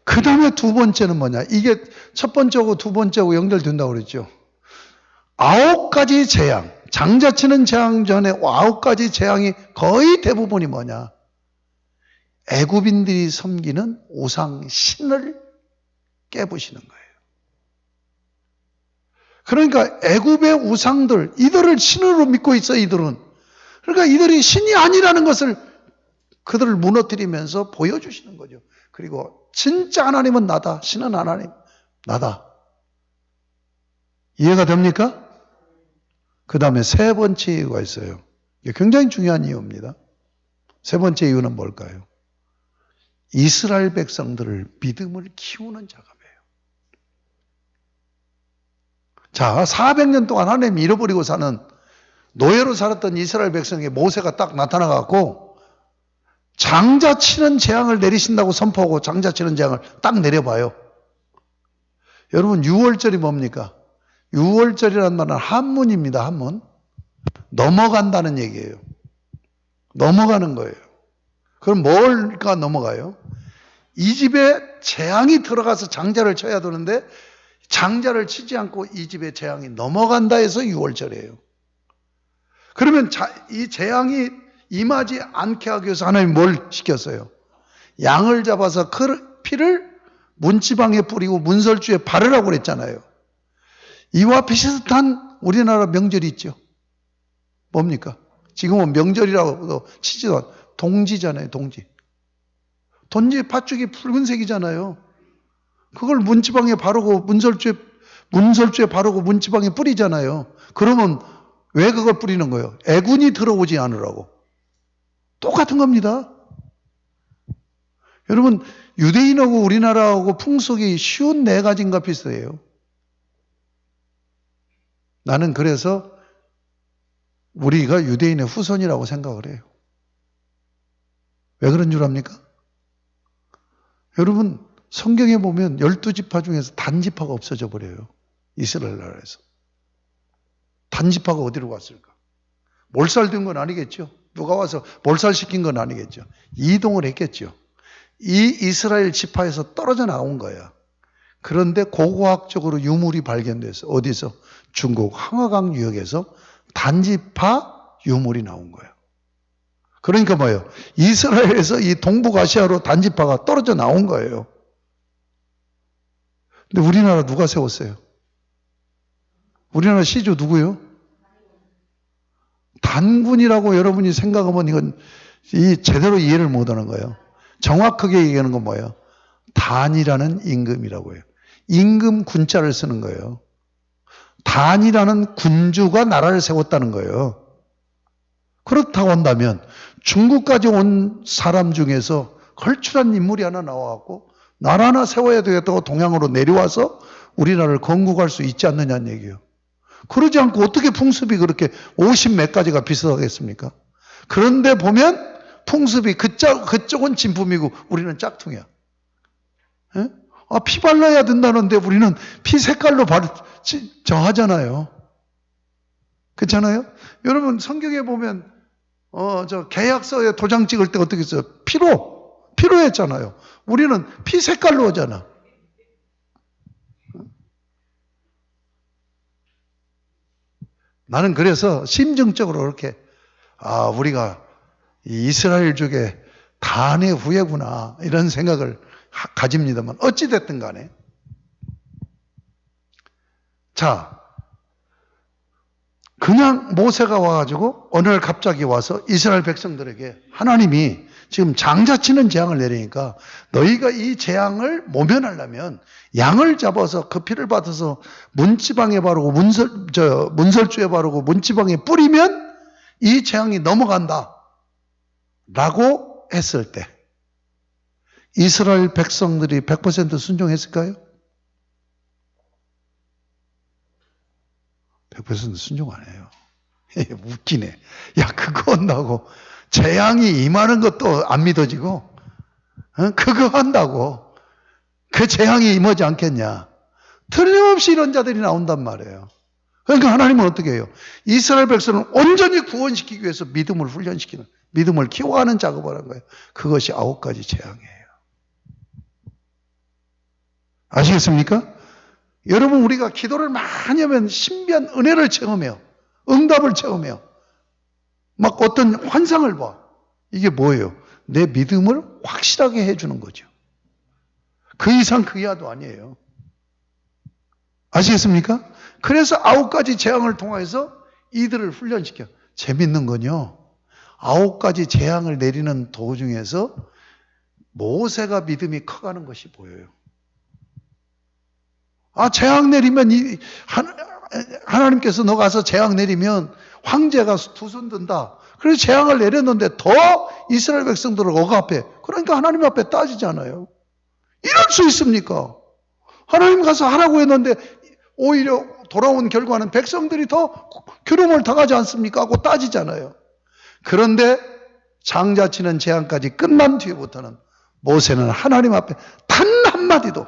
그 다음에 두 번째는 뭐냐? 이게 첫 번째고 두 번째고 연결된다고 그랬죠. 9가지 재앙, 장자치는 재앙 전에 9가지 재앙이 거의 대부분이 뭐냐? 애굽인들이 섬기는 우상 신을 깨부시는 거예요. 그러니까 애굽의 우상들, 이들을 신으로 믿고 있어, 이들은. 그러니까 이들이 신이 아니라는 것을 그들을 무너뜨리면서 보여주시는 거죠. 그리고 진짜 하나님은 나다. 신은 하나님, 나다. 이해가 됩니까? 그 다음에 세 번째 이유가 있어요. 이게 굉장히 중요한 이유입니다. 세 번째 이유는 뭘까요? 이스라엘 백성들을 믿음을 키우는 작업이에요. 자, 400년 동안 하나님이 잃어버리고 사는 노예로 살았던 이스라엘 백성에게 모세가 딱 나타나갖고 장자치는 재앙을 내리신다고 선포하고 장자치는 재앙을 딱 내려봐요. 여러분 6월절이 뭡니까? 6월절이라는 말은 한문입니다. 한문. 넘어간다는 얘기예요. 넘어가는 거예요. 그럼 뭘까 넘어가요? 이 집에 재앙이 들어가서 장자를 쳐야 되는데 장자를 치지 않고 이 집에 재앙이 넘어간다 해서 6월절이에요. 그러면 이 재앙이 임하지 않게 하기 위해서 하나님이 뭘 시켰어요? 양을 잡아서 그 피를 문지방에 뿌리고 문설주에 바르라고 그랬잖아요. 이와 비슷한 우리나라 명절이 있죠. 뭡니까? 지금은 명절이라고 치지도 않아요. 동지잖아요. 동지. 동지 팥죽이 붉은색이잖아요. 그걸 문지방에 바르고 문설주에 바르고 문지방에 뿌리잖아요. 그러면 왜 그걸 뿌리는 거예요? 애군이 들어오지 않으라고. 똑같은 겁니다. 여러분 유대인하고 우리나라하고 풍속이 쉬운 네 가지인가 비슷해요. 나는 그래서 우리가 유대인의 후손이라고 생각을 해요. 왜 그런 줄 압니까? 여러분 성경에 보면 12지파 중에서 단지파가 없어져 버려요. 이스라엘 나라에서. 단지파가 어디로 갔을까? 몰살된 건 아니겠죠. 누가 와서 몰살시킨 건 아니겠죠. 이동을 했겠죠. 이 이스라엘 지파에서 떨어져 나온 거야. 그런데 고고학적으로 유물이 발견돼서 어디서? 중국 황하강 유역에서 단지파 유물이 나온 거예요. 그러니까 뭐예요? 이스라엘에서 이 동북아시아로 단지파가 떨어져 나온 거예요. 근데 우리나라 누가 세웠어요? 우리나라 시주 누구요? 단군이라고 여러분이 생각하면 이건 제대로 이해를 못하는 거예요. 정확하게 얘기하는 건 뭐예요? 단이라는 임금이라고 해요. 임금 군자를 쓰는 거예요. 단이라는 군주가 나라를 세웠다는 거예요. 그렇다고 한다면 중국까지 온 사람 중에서 걸출한 인물이 하나 나와갖고 나라 하나 세워야 되겠다고 동양으로 내려와서 우리나라를 건국할 수 있지 않느냐는 얘기예요. 그러지 않고 어떻게 풍습이 그렇게 50 몇 가지가 비슷하겠습니까? 그런데 보면 풍습이 그쪽은 진품이고 우리는 짝퉁이야. 에? 피 발라야 된다는데 우리는 피 색깔로 정하잖아요. 그렇잖아요? 여러분 성경에 보면 저 계약서에 도장 찍을 때 어떻게 써요? 피로 했잖아요. 우리는 피 색깔로 하잖아. 나는 그래서 심정적으로 그렇게 우리가 이스라엘족의 단의 후예구나 이런 생각을 가집니다만 어찌됐든 간에 자 그냥 모세가 와가지고 어느 날 갑자기 와서 이스라엘 백성들에게 하나님이 지금 장자치는 재앙을 내리니까 너희가 이 재앙을 모면하려면 양을 잡아서 그 피를 받아서 문지방에 바르고 문설주에 바르고 문지방에 뿌리면 이 재앙이 넘어간다 라고 했을 때 이스라엘 백성들이 100% 순종했을까요? 100% 순종 안 해요. 웃기네. 야, 그거 한다고 재앙이 임하는 것도 안 믿어지고 그거 한다고 그 재앙이 임하지 않겠냐. 틀림없이 이런 자들이 나온단 말이에요. 그러니까 하나님은 어떻게 해요? 이스라엘 백성을 온전히 구원시키기 위해서 믿음을 훈련시키는, 믿음을 키워가는 작업을 하는 거예요. 그것이 9가지 재앙이에요. 아시겠습니까? 여러분, 우리가 기도를 많이 하면 신비한 은혜를 체험해요. 응답을 체험해요. 막 어떤 환상을 봐. 이게 뭐예요? 내 믿음을 확실하게 해주는 거죠. 그 이상 그 이하도 아니에요. 아시겠습니까? 그래서 9가지 재앙을 통해서 이들을 훈련시켜. 재밌는 건요, 9가지 재앙을 내리는 도중에서 모세가 믿음이 커가는 것이 보여요. 재앙 내리면 하나님께서 너 가서 재앙 내리면 황제가 두 손 든다. 그래서 재앙을 내렸는데 더 이스라엘 백성들을 억압해. 그러니까 하나님 앞에 따지잖아요. 이럴 수 있습니까? 하나님 가서 하라고 했는데 오히려 돌아온 결과는 백성들이 더 괴로움을 당하지 않습니까? 하고 따지잖아요. 그런데 장자치는 재앙까지 끝난 뒤부터는 모세는 하나님 앞에 단 한마디도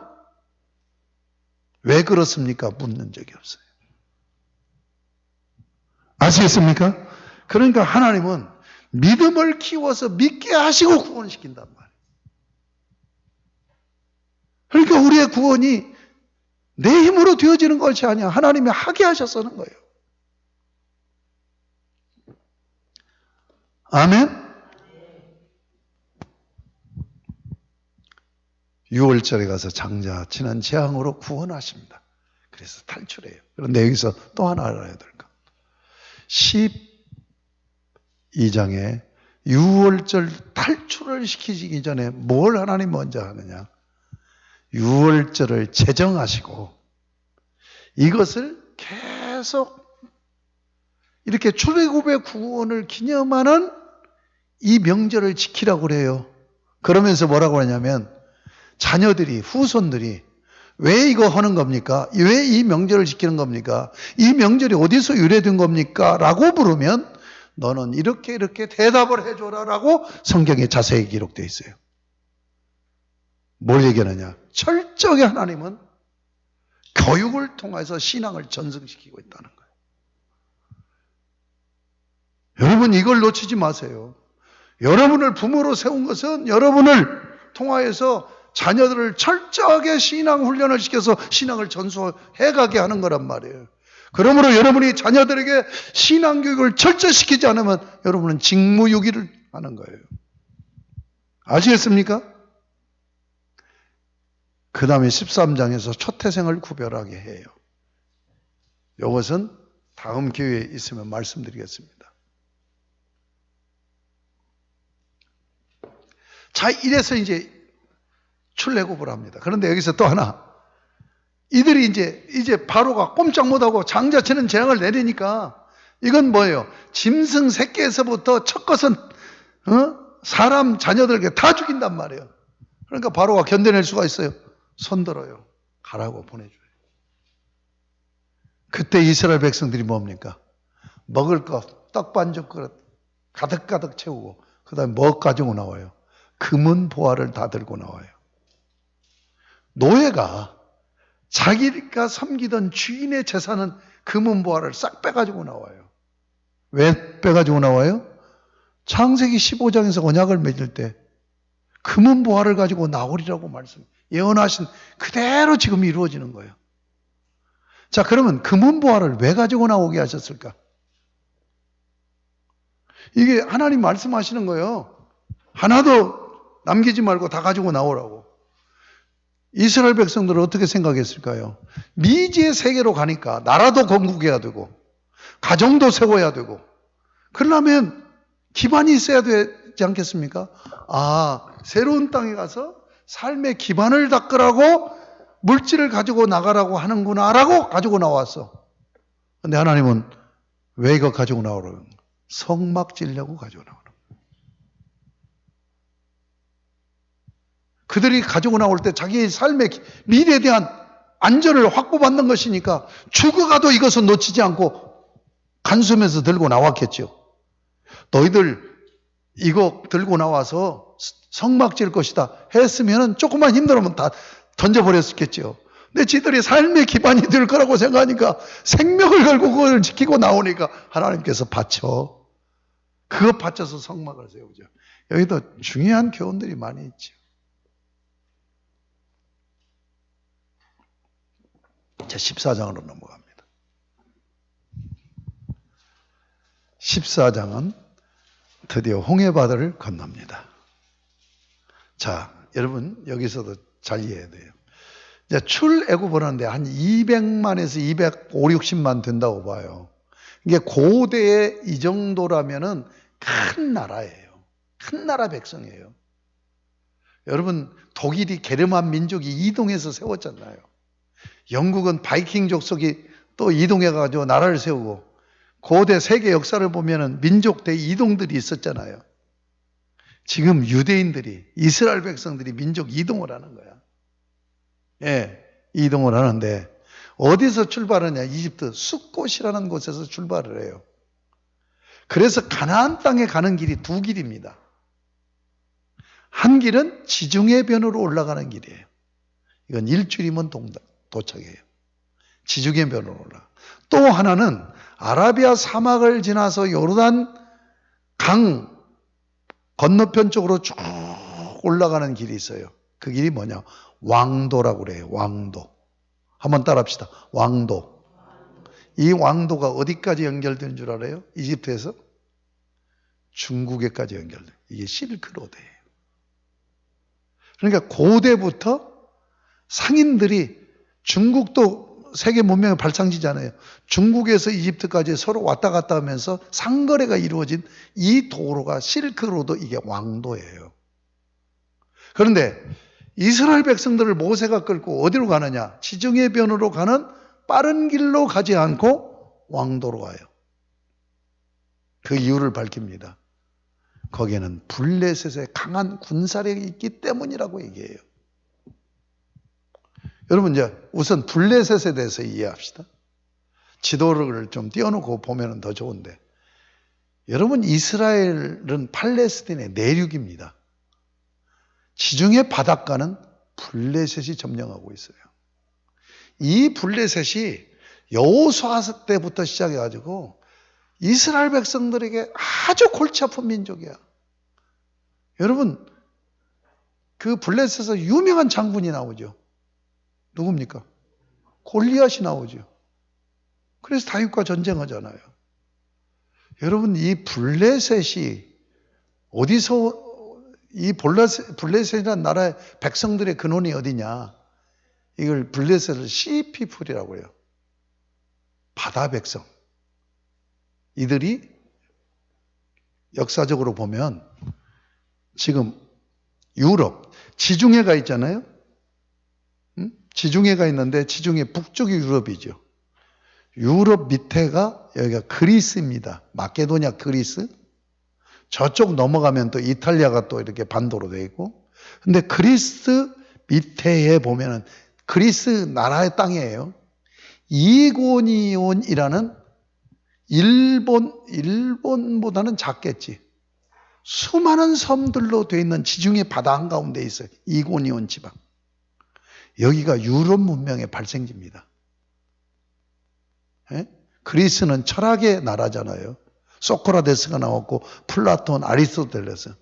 왜 그렇습니까? 묻는 적이 없어요. 아시겠습니까? 그러니까 하나님은 믿음을 키워서 믿게 하시고 구원시킨단 말이에요. 그러니까 우리의 구원이 내 힘으로 되어지는 것이 아니야. 하나님이 하게 하셔서는 거예요. 아멘? 6월절에 가서 장자 치는 재앙으로 구원하십니다. 그래서 탈출해요. 그런데 여기서 또 하나 알아야 될 것. 12장에 6월절 탈출을 시키기 전에 뭘 하나님 먼저 하느냐? 6월절을 제정하시고 이것을 계속 이렇게 출애굽의 구원을 기념하는 이 명절을 지키라고 그래요. 그러면서 뭐라고 하냐면 자녀들이, 후손들이 왜 이거 하는 겁니까? 왜 이 명절을 지키는 겁니까? 이 명절이 어디서 유래된 겁니까? 라고 물으면 너는 이렇게 대답을 해줘라 라고 성경에 자세히 기록되어 있어요. 뭘 얘기하느냐? 철저히 하나님은 교육을 통해서 신앙을 전승시키고 있다는 거예요. 여러분, 이걸 놓치지 마세요. 여러분을 부모로 세운 것은 여러분을 통하여서 자녀들을 철저하게 신앙 훈련을 시켜서 신앙을 전수해가게 하는 거란 말이에요. 그러므로 여러분이 자녀들에게 신앙 교육을 철저시키지 않으면 여러분은 직무유기를 하는 거예요. 아시겠습니까? 그 다음에 13장에서 초태생을 구별하게 해요. 이것은 다음 기회에 있으면 말씀드리겠습니다. 자, 이래서 이제 출애굽을 합니다. 그런데 여기서 또 하나, 이들이 이제 바로가 꼼짝 못하고 장자치는 재앙을 내리니까 이건 뭐예요? 짐승 새끼에서부터 첫 것은 사람 자녀들에게 다 죽인단 말이에요. 그러니까 바로가 견뎌낼 수가 있어요. 손들어요. 가라고 보내줘요. 그때 이스라엘 백성들이 뭡니까? 먹을 것, 떡 반죽 그릇 가득가득 채우고 그 다음에 뭐 가지고 나와요? 금은 보화를 다 들고 나와요. 노예가 자기가 섬기던 주인의 재산은 금은 보화를 싹 빼가지고 나와요. 왜 빼가지고 나와요? 창세기 15장에서 언약을 맺을 때 금은 보화를 가지고 나오리라고 예언하신 그대로 지금 이루어지는 거예요. 자, 그러면 금은 보화를 왜 가지고 나오게 하셨을까? 이게 하나님 말씀하시는 거예요. 하나도 남기지 말고 다 가지고 나오라고. 이스라엘 백성들은 어떻게 생각했을까요? 미지의 세계로 가니까 나라도 건국해야 되고 가정도 세워야 되고 그러려면 기반이 있어야 되지 않겠습니까? 새로운 땅에 가서 삶의 기반을 닦으라고 물질을 가지고 나가라고 하는구나 라고 가지고 나왔어. 근데 하나님은 왜 이거 가지고 나오라는 거예요? 성막 지려고 가지고 나오라고. 그들이 가지고 나올 때 자기의 삶의 미래에 대한 안전을 확보받는 것이니까 죽어가도 이것은 놓치지 않고 간수면서 들고 나왔겠죠. 너희들 이거 들고 나와서 성막 질 것이다 했으면 조금만 힘들으면 다 던져버렸겠죠. 근데 지들이 삶의 기반이 될 거라고 생각하니까 생명을 걸고 그걸 지키고 나오니까 하나님께서 바쳐. 그거 바쳐서 성막을 세우죠. 여기도 중요한 교훈들이 많이 있죠. 자, 14장으로 넘어갑니다. 14장은 드디어 홍해바다를 건넙니다. 자, 여러분 여기서도 잘 이해해야 돼요. 이제 출애굽을 하는데 한 200만에서 250만 된다고 봐요. 이게 고대에 이 정도라면은 큰 나라예요. 큰 나라 백성이에요. 여러분 독일이 게르만 민족이 이동해서 세웠잖아요. 영국은 바이킹 족속이 또 이동해가지고 나라를 세우고, 고대 세계 역사를 보면은 민족 대 이동들이 있었잖아요. 지금 유대인들이, 이스라엘 백성들이 민족 이동을 하는 거야. 예, 이동을 하는데 어디서 출발하냐? 이집트 숫곳이라는 곳에서 출발을 해요. 그래서 가나안 땅에 가는 길이 두 길입니다. 한 길은 지중해변으로 올라가는 길이에요. 이건 일주일이면 도착해요. 지중해변으로 올라가. 또 하나는 아라비아 사막을 지나서 요르단 강 건너편 쪽으로 쭉 올라가는 길이 있어요. 그 길이 뭐냐? 왕도라고 그래요. 왕도. 한번 따라합시다. 왕도. 이 왕도가 어디까지 연결된 줄 알아요? 이집트에서 중국에까지 연결돼요. 이게 실크로드예요. 그러니까 고대부터 상인들이, 중국도 세계 문명의 발상지잖아요. 중국에서 이집트까지 서로 왔다 갔다 하면서 상거래가 이루어진 이 도로가 실크로드, 이게 왕도예요. 그런데 이스라엘 백성들을 모세가 끌고 어디로 가느냐? 지중해변으로 가는 빠른 길로 가지 않고 왕도로 가요. 그 이유를 밝힙니다. 거기에는 블레셋의 강한 군사력이 있기 때문이라고 얘기해요. 여러분 이제 우선 블레셋에 대해서 이해합시다. 지도를 좀 띄워놓고 보면 더 좋은데, 여러분 이스라엘은 팔레스틴의 내륙입니다. 지중해 바닷가는 블레셋이 점령하고 있어요. 이 블레셋이 여호수아 때부터 시작해가지고 이스라엘 백성들에게 아주 골치 아픈 민족이야. 여러분 그 블레셋에서 유명한 장군이 나오죠. 누굽니까? 골리앗이 나오죠. 그래서 다윗과 전쟁하잖아요. 여러분 이 블레셋이 어디서, 이 블레셋이라는 나라의 백성들의 근원이 어디냐? 이걸 블레셋을 시피플이라고 해요. 바다 백성. 이들이 역사적으로 보면 지금 유럽, 지중해가 있잖아요. 지중해가 있는데 지중해 북쪽이 유럽이죠. 유럽 밑에가 여기가 그리스입니다. 마케도니아 그리스. 저쪽 넘어가면 또 이탈리아가 또 이렇게 반도로 되어 있고. 근데 그리스 밑에에 보면은 그리스 나라의 땅이에요. 이고니온이라는 일본보다는 작겠지. 수많은 섬들로 되어 있는 지중해 바다 한가운데 있어요. 이고니온 지방. 여기가 유럽 문명의 발생지입니다. 예? 그리스는 철학의 나라잖아요. 소크라테스가 나왔고 플라톤, 아리스토텔레스.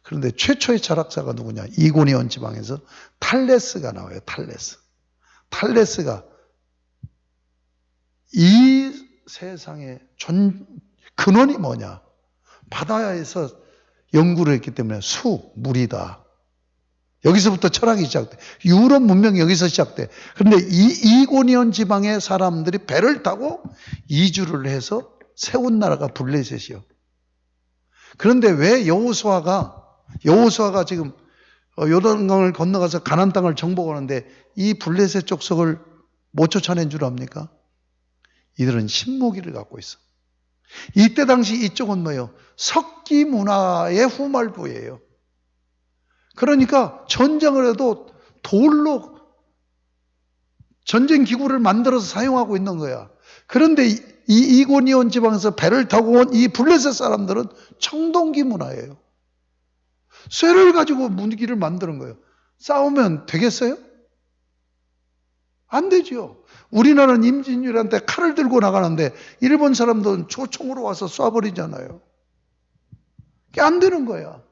그런데 최초의 철학자가 누구냐? 이고니온 지방에서 탈레스가 나와요. 탈레스가 이 세상의 근원이 뭐냐? 바다에서 연구를 했기 때문에 물이다. 여기서부터 철학이 시작돼. 유럽 문명이 여기서 시작돼. 그런데 이 이고니온 지방의 사람들이 배를 타고 이주를 해서 세운 나라가 블레셋이요. 그런데 왜 여호수아가 지금 요단강을 건너가서 가나안 땅을 정복하는데 이 블레셋 족속을 못 쫓아낸 줄 압니까? 이들은 신무기를 갖고 있어. 이때 당시 이쪽은 뭐예요? 석기 문화의 후말부예요. 그러니까 전쟁을 해도 돌로 전쟁 기구를 만들어서 사용하고 있는 거야. 그런데 이 이고니온 지방에서 배를 타고 온 이 블레셋 사람들은 청동기 문화예요. 쇠를 가지고 무기를 만드는 거예요. 싸우면 되겠어요? 안 되죠. 우리나라는 임진왜란때 칼을 들고 나가는데 일본 사람들은 조총으로 와서 쏴버리잖아요. 그게 안 되는 거야.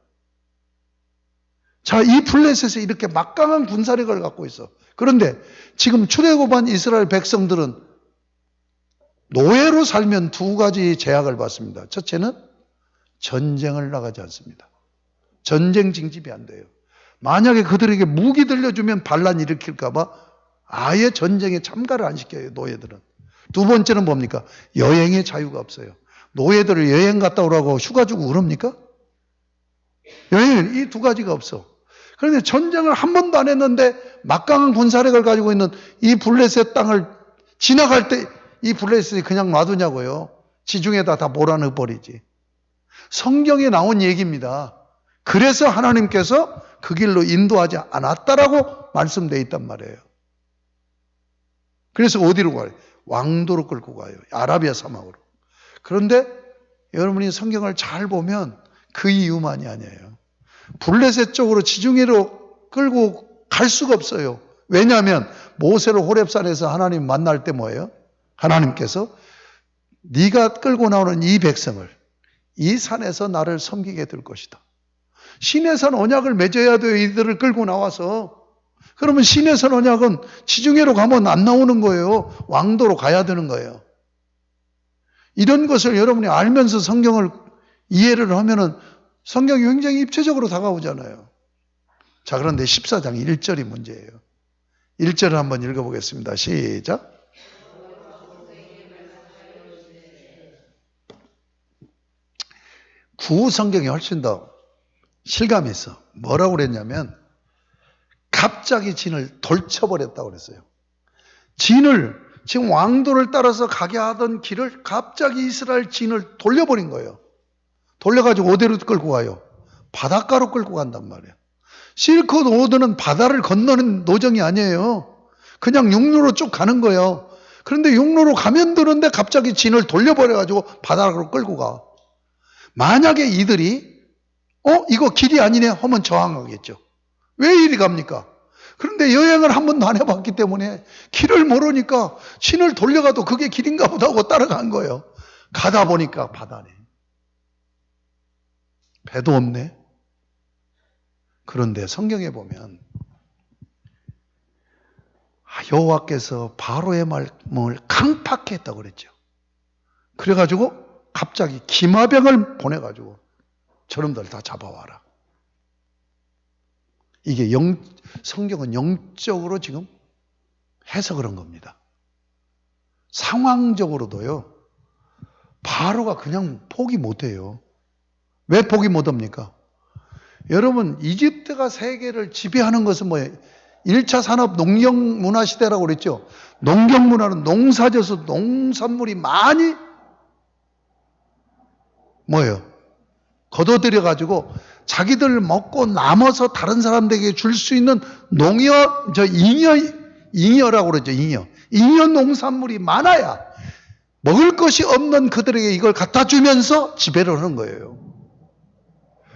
자, 자, 이 블레셋에 이렇게 막강한 군사력을 갖고 있어. 그런데 지금 출애굽한 이스라엘 백성들은 노예로 살면 두 가지 제약을 받습니다. 첫째는 전쟁을 나가지 않습니다. 전쟁 징집이 안 돼요. 만약에 그들에게 무기 들려주면 반란 일으킬까봐 아예 전쟁에 참가를 안 시켜요, 노예들은. 두 번째는 뭡니까? 여행의 자유가 없어요. 노예들을 여행 갔다 오라고 휴가 주고 그럽니까? 여행은 이 두 가지가 없어. 그런데 전쟁을 한 번도 안 했는데 막강한 군사력을 가지고 있는 이 블레셋 땅을 지나갈 때 이 블레셋이 그냥 놔두냐고요. 지중해다 다 몰아넣어 버리지. 성경에 나온 얘기입니다. 그래서 하나님께서 그 길로 인도하지 않았다라고 말씀되어 있단 말이에요. 그래서 어디로 가요? 왕도로 끌고 가요. 아라비아 사막으로. 그런데 여러분이 성경을 잘 보면 그 이유만이 아니에요. 블레셋 쪽으로 지중해로 끌고 갈 수가 없어요. 왜냐하면 모세를 호렙산에서 하나님 만날 때 뭐예요? 하나님께서 네가 끌고 나오는 이 백성을 이 산에서 나를 섬기게 될 것이다. 시내산 언약을 맺어야 돼요. 이들을 끌고 나와서. 그러면 시내산 언약은 지중해로 가면 안 나오는 거예요. 왕도로 가야 되는 거예요. 이런 것을 여러분이 알면서 성경을 이해를 하면은 성경이 굉장히 입체적으로 다가오잖아요. 자, 그런데 14장 1절이 문제예요. 1절을 한번 읽어보겠습니다. 시작. 구우 성경이 훨씬 더 실감이 있어. 뭐라고 그랬냐면 갑자기 진을 돌쳐버렸다고 그랬어요. 진을 지금 왕도를 따라서 가게 하던 길을 갑자기 이스라엘 진을 돌려버린 거예요. 돌려가지고 어디로 끌고 가요? 바닷가로 끌고 간단 말이에요. 실컷 오드는 바다를 건너는 노정이 아니에요. 그냥 육로로 쭉 가는 거예요. 그런데 육로로 가면 되는데 갑자기 진을 돌려버려가지고 바다로 끌고 가. 만약에 이들이 이거 길이 아니네 하면 저항하겠죠. 왜 이리 갑니까? 그런데 여행을 한 번도 안 해봤기 때문에 길을 모르니까 진을 돌려가도 그게 길인가 보다 하고 따라간 거예요. 가다 보니까 바다네. 배도 없네. 그런데 성경에 보면 여호와께서 바로의 마음을 강팍해 했다고 그랬죠. 그래가지고 갑자기 기마병을 보내가지고 저놈들 다 잡아와라. 이게 성경은 영적으로 지금 해서 그런 겁니다. 상황적으로도요. 바로가 그냥 포기 못해요. 왜 포기 못합니까? 여러분, 이집트가 세계를 지배하는 것은 뭐예요? 1차 산업 농경 문화 시대라고 그랬죠. 농경 문화는 농사져서 농산물이 많이 뭐예요? 걷어들여가지고 자기들 먹고 남아서 다른 사람들에게 줄 수 있는 잉여라고 그러죠. 잉여 농산물이 많아야 먹을 것이 없는 그들에게 이걸 갖다 주면서 지배를 하는 거예요.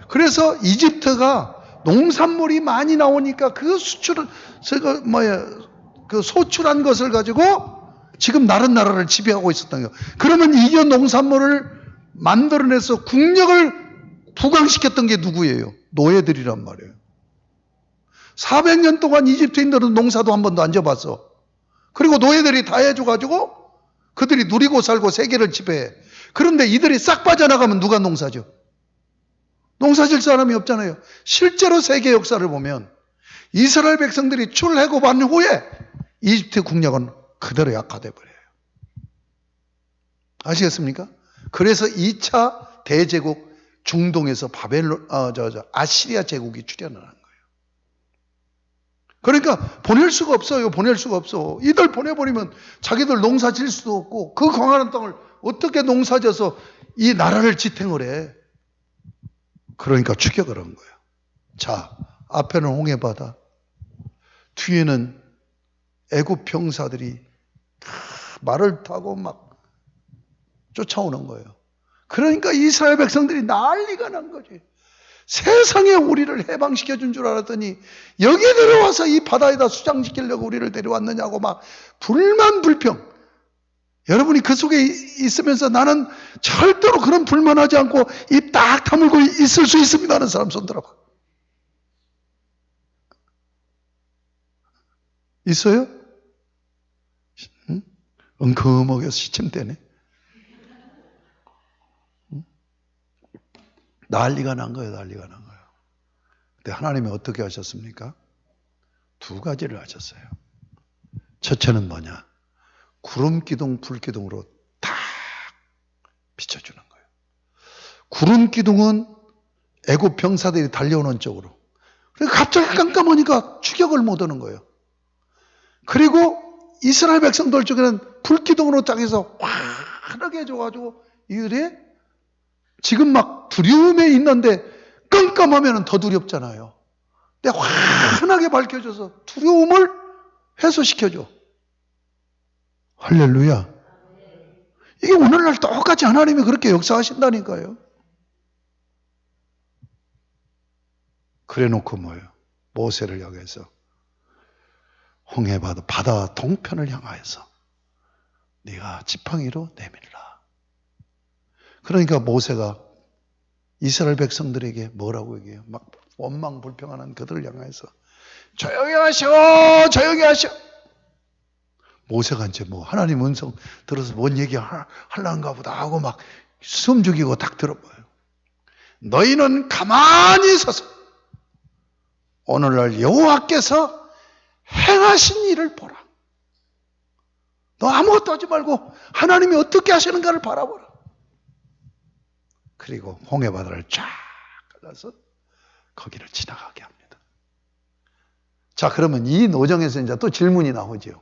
그래서 이집트가 농산물이 많이 나오니까 그 소출한 것을 가지고 지금 다른 나라를 지배하고 있었던 거예요. 그러면 잉여 농산물을 만들어내서 국력을 부강시켰던 게 누구예요? 노예들이란 말이에요. 400년 동안 이집트인들은 농사도 한 번도 안 져봤어. 그리고 노예들이 다 해줘가지고 그들이 누리고 살고 세계를 지배해. 그런데 이들이 싹 빠져나가면 누가 농사져? 농사질 사람이 없잖아요. 실제로 세계 역사를 보면 이스라엘 백성들이 출애굽한 후에 이집트 국력은 그대로 약화돼 버려요. 아시겠습니까? 그래서 2차 대제국 중동에서 아시리아 제국이 출현을 한 거예요. 그러니까 보낼 수가 없어요. 보낼 수가 없어. 이들 보내버리면 자기들 농사 질 수도 없고 그 광활한 땅을 어떻게 농사져서 이 나라를 지탱을 해. 그러니까 추격을 한 거예요. 자, 앞에는 홍해바다, 뒤에는 애굽 병사들이 말을 타고 막 쫓아오는 거예요. 그러니까 이스라엘 백성들이 난리가 난 거지. 세상에 우리를 해방시켜준 줄 알았더니 여기 내려와서 이 바다에다 수장시키려고 우리를 데려왔느냐고 막 불만 불평. 여러분이 그 속에 있으면서 나는 절대로 그런 불만하지 않고 입 딱 다물고 있을 수 있습니다 하는 사람 손 들어봐. 있어요? 응? 엉큼하게 시침대네. 응? 난리가 난 거예요. 난리가 난 거예요. 근데 하나님이 어떻게 하셨습니까? 두 가지를 하셨어요. 첫째는 뭐냐? 구름 기둥, 불 기둥으로 탁 비춰주는 거예요. 구름 기둥은 애국 병사들이 달려오는 쪽으로. 그래서 갑자기 깜깜하니까 추격을 못 하는 거예요. 그리고 이스라엘 백성들 쪽에는 불 기둥으로 딱 해서 환하게 해줘가지고 이들이 지금 막 두려움에 있는데 깜깜하면 더 두렵잖아요. 근데 환하게 밝혀줘서 두려움을 해소시켜줘. 할렐루야. 이게 오늘날 똑같이 하나님이 그렇게 역사하신다니까요. 그래 놓고 뭐예요? 모세를 향해서 홍해 바다 동편을 향하여서 네가 지팡이로 내밀라. 그러니까 모세가 이스라엘 백성들에게 뭐라고 얘기해요? 막 원망불평하는 그들을 향해서 조용히 하셔, 조용히 하셔. 모세가 이제 뭐 하나님 음성 들어서 뭔 얘기 하려는가 보다 하고 막 숨 죽이고 딱 들어봐요. 너희는 가만히 서서 오늘날 여호와께서 행하신 일을 보라. 너 아무것도 하지 말고 하나님이 어떻게 하시는가를 바라보라. 그리고 홍해 바다를 쫙 갈라서 거기를 지나가게 합니다. 자, 그러면 이 노정에서 이제 또 질문이 나오죠.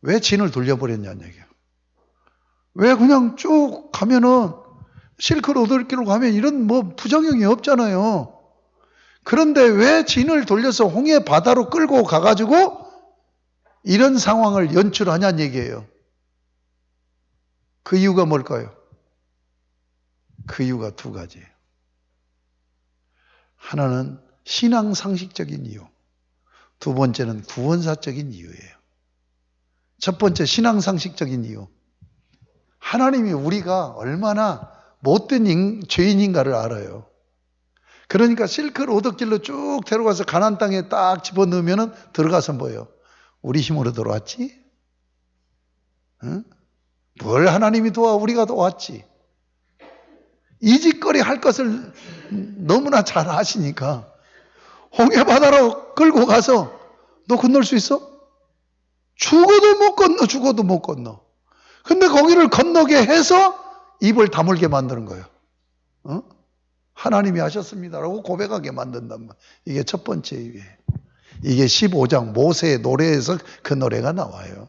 왜 진을 돌려버렸냐는 얘기예요. 왜 그냥 쭉 가면은 실크로드 길로 가면 이런 뭐 부작용이 없잖아요. 그런데 왜 진을 돌려서 홍해 바다로 끌고 가가지고 이런 상황을 연출하냐는 얘기예요. 그 이유가 뭘까요? 그 이유가 두 가지예요. 하나는 신앙 상식적인 이유, 두 번째는 구원사적인 이유예요. 첫 번째 신앙 상식적인 이유. 하나님이 우리가 얼마나 못된 죄인인가를 알아요. 그러니까 실크로드 길로 쭉 데려가서 가나안 땅에 딱 집어넣으면 들어가서 뭐예요? 우리 힘으로 들어왔지? 응? 뭘 하나님이 도와 우리가 도왔지? 이 짓거리 할 것을 너무나 잘 아시니까 홍해 바다로 끌고 가서 너 건널 수 있어? 죽어도 못 건너, 죽어도 못 건너. 근데 거기를 건너게 해서 입을 다물게 만드는 거예요. 어? 하나님이 하셨습니다라고 고백하게 만든단 말이에요. 이게 첫 번째 이유예요. 이게 15장 모세의 노래에서 그 노래가 나와요.